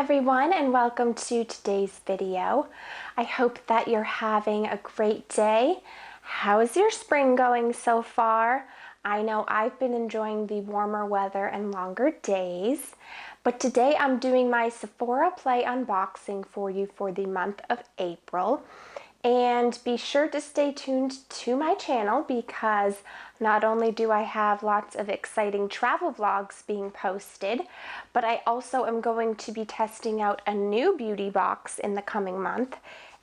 everyone, and welcome to today's video. I hope that you're having a great day. How is your spring going so far? I know I've been enjoying the warmer weather and longer days, but today I'm doing my Sephora Play unboxing for you for the month of April. And be sure to stay tuned to my channel because not only do I have lots of exciting travel vlogs being posted, but I also am going to be testing out a new beauty box in the coming month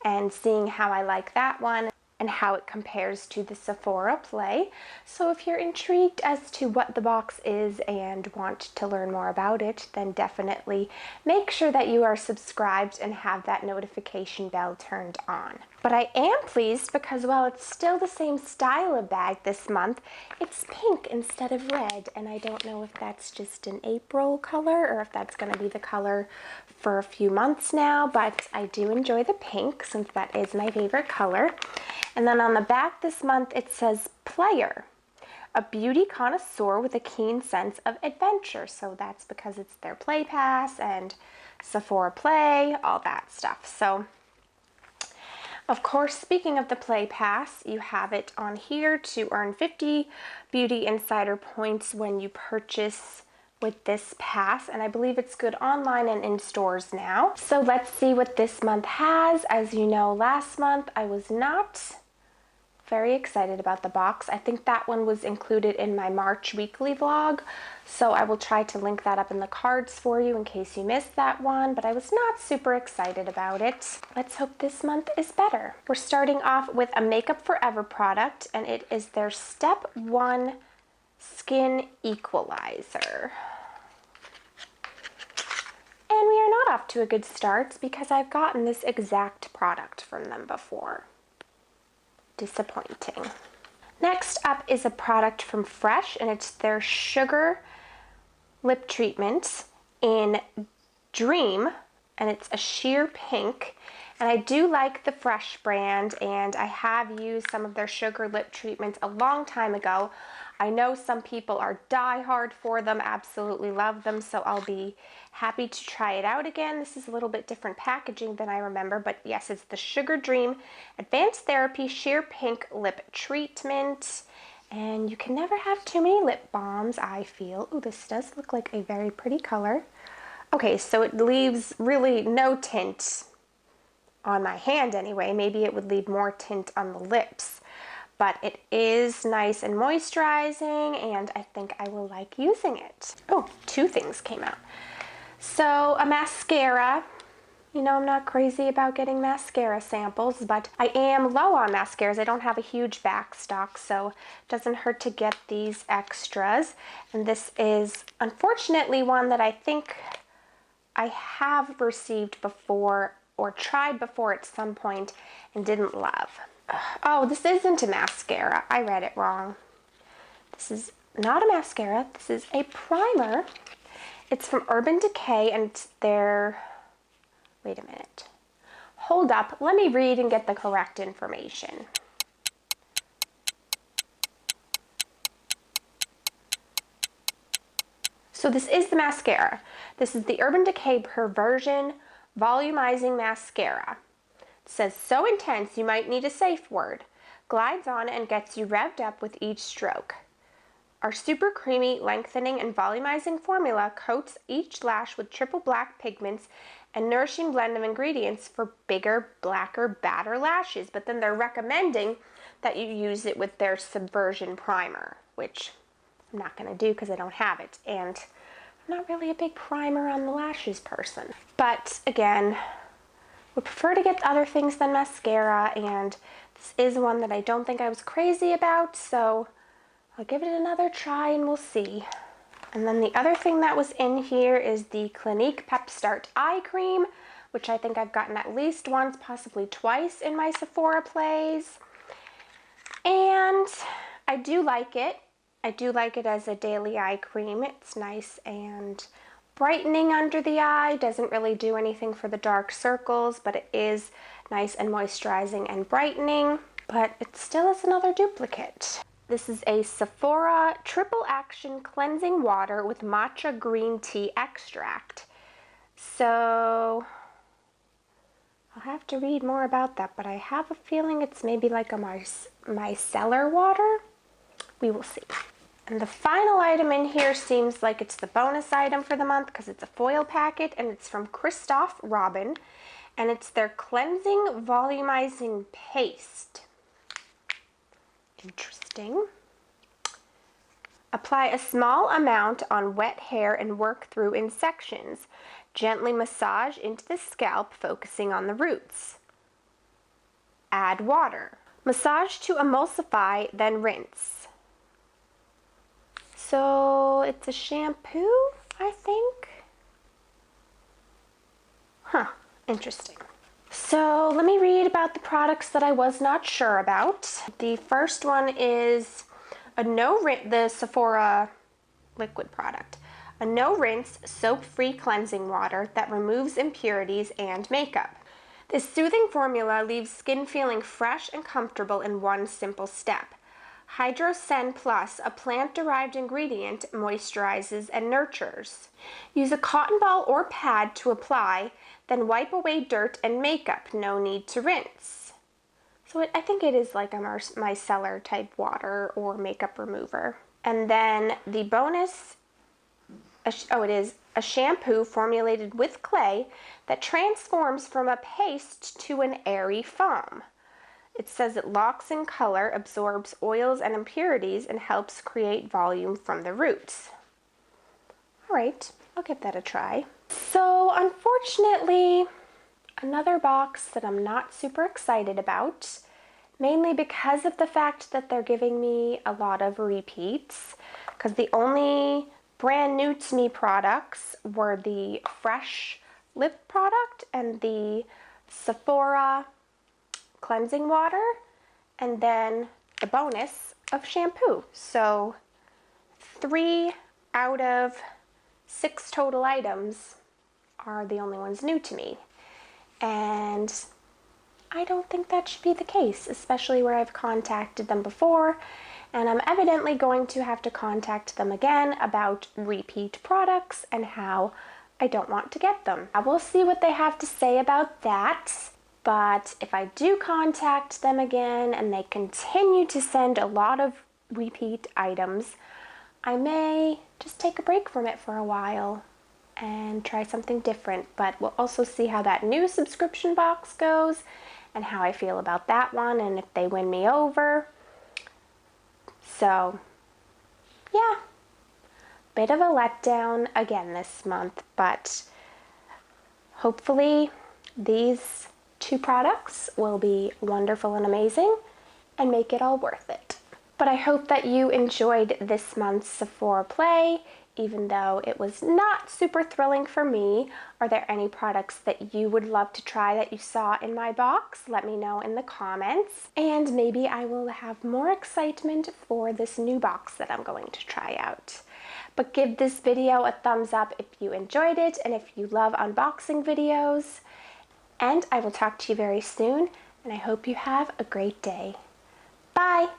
and seeing how I like that one and how it compares to the Sephora Play. So if you're intrigued as to what the box is and want to learn more about it, then definitely make sure that you are subscribed and have that notification bell turned on. But I am pleased because while it's still the same style of bag this month, it's pink instead of red, and I don't know if that's just an April color or if that's going to be the color for a few months now, but I do enjoy the pink since that is my favorite color. And then on the back this month it says Player, a beauty connoisseur with a keen sense of adventure. So that's because it's their Play Pass and Sephora Play, all that stuff. So of course, speaking of the Play Pass, you have it on here to earn 50 Beauty Insider points when you purchase with this pass, and I believe it's good online and in stores now. So let's see what this month has. As you know, last month I was not very excited about the box. I think that one was included in my March weekly vlog, so I will try to link that up in the cards for you in case you missed that one, but I was not super excited about it. Let's hope this month is better. We're starting off with a Makeup Forever product, and it is their Step 1 Skin Equalizer. And we are not off to a good start because I've gotten this exact product from them before. Disappointing. Next up is a product from Fresh, and it's their Sugar Lip Treatment in Dream, and it's a sheer pink. And I do like the Fresh brand, and I have used some of their sugar lip treatments a long time ago. I know some people are diehard for them, absolutely love them, so I'll be happy to try it out again. This is a little bit different packaging than I remember, but yes, it's the Sugar Dream Advanced Therapy Sheer Pink Lip Treatment. And you can never have too many lip balms, I feel. Ooh, this does look like a very pretty color. Okay, so it leaves really no tint on my hand anyway. Maybe it would leave more tint on the lips. But it is nice and moisturizing, and I think I will like using it. Oh, two things came out. So a mascara. You know, I'm not crazy about getting mascara samples, but I am low on mascaras. I don't have a huge back stock, so it doesn't hurt to get these extras. And this is unfortunately one that I think I have received before or tried before at some point and didn't love. Oh, this isn't a mascara. I read it wrong. This is not a mascara. This is a primer. It's from Urban Decay, and it's their... Wait a minute. Hold up. Let me read and get the correct information. So this is the mascara. This is the Urban Decay Perversion Volumizing Mascara. It says, so intense you might need a safe word. Glides on and gets you revved up with each stroke. Our super creamy, lengthening, and volumizing formula coats each lash with triple black pigments and nourishing blend of ingredients for bigger, blacker, badder lashes. But then they're recommending that you use it with their Subversion Primer, which I'm not going to do because I don't have it. And I'm not really a big primer on the lashes person. But again, would prefer to get other things than mascara, and this is one that I don't think I was crazy about, so I'll give it another try and we'll see. And then the other thing that was in here is the Clinique Pep Start Eye Cream, which I think I've gotten at least once, possibly twice in my Sephora plays. And I do like it. I do like it as a daily eye cream. It's nice and brightening under the eye. Doesn't really do anything for the dark circles, but it is nice and moisturizing and brightening. But it still is another duplicate. This is a Sephora Triple Action Cleansing Water with Matcha Green Tea Extract. So I'll have to read more about that, but I have a feeling it's maybe like a micellar water. We will see. And the final item in here seems like it's the bonus item for the month because it's a foil packet and it's from Christoph Robin and it's their cleansing volumizing paste. Interesting. Apply a small amount on wet hair and work through in sections. Gently massage into the scalp, focusing on the roots. Add water. Massage to emulsify, then rinse. So it's a shampoo, I think. Huh, interesting. So let me read about the products that I was not sure about. The first one is the Sephora liquid product. A no-rinse, soap-free cleansing water that removes impurities and makeup. This soothing formula leaves skin feeling fresh and comfortable in one simple step. Hydrosen Plus, a plant-derived ingredient, moisturizes and nurtures. Use a cotton ball or pad to apply, then wipe away dirt and makeup. No need to rinse. So I think it is like a micellar type water or makeup remover. And then the bonus, it is a shampoo formulated with clay that transforms from a paste to an airy foam. It says it locks in color, absorbs oils and impurities, and helps create volume from the roots. All right, I'll give that a try. So unfortunately, another box that I'm not super excited about, mainly because of the fact that they're giving me a lot of repeats, because the only brand new to me products were the Fresh lip product and the Sephora cleansing water, and then the bonus of shampoo. So 3 out of 6 total items are the only ones new to me. And I don't think that should be the case, especially where I've contacted them before, and I'm evidently going to have to contact them again about repeat products and how I don't want to get them. I will see what they have to say about that, but if I do contact them again and they continue to send a lot of repeat items, I may just take a break from it for a while and try something different, but we'll also see how that new subscription box goes and how I feel about that one and if they win me over. So, yeah, bit of a letdown again this month, but hopefully these 2 products will be wonderful and amazing and make it all worth it. But I hope that you enjoyed this month's Sephora play, even though it was not super thrilling for me. Are there any products that you would love to try that you saw in my box? Let me know in the comments, and maybe I will have more excitement for this new box that I'm going to try out. But give this video a thumbs up if you enjoyed it and if you love unboxing videos. And I will talk to you very soon, and I hope you have a great day. Bye!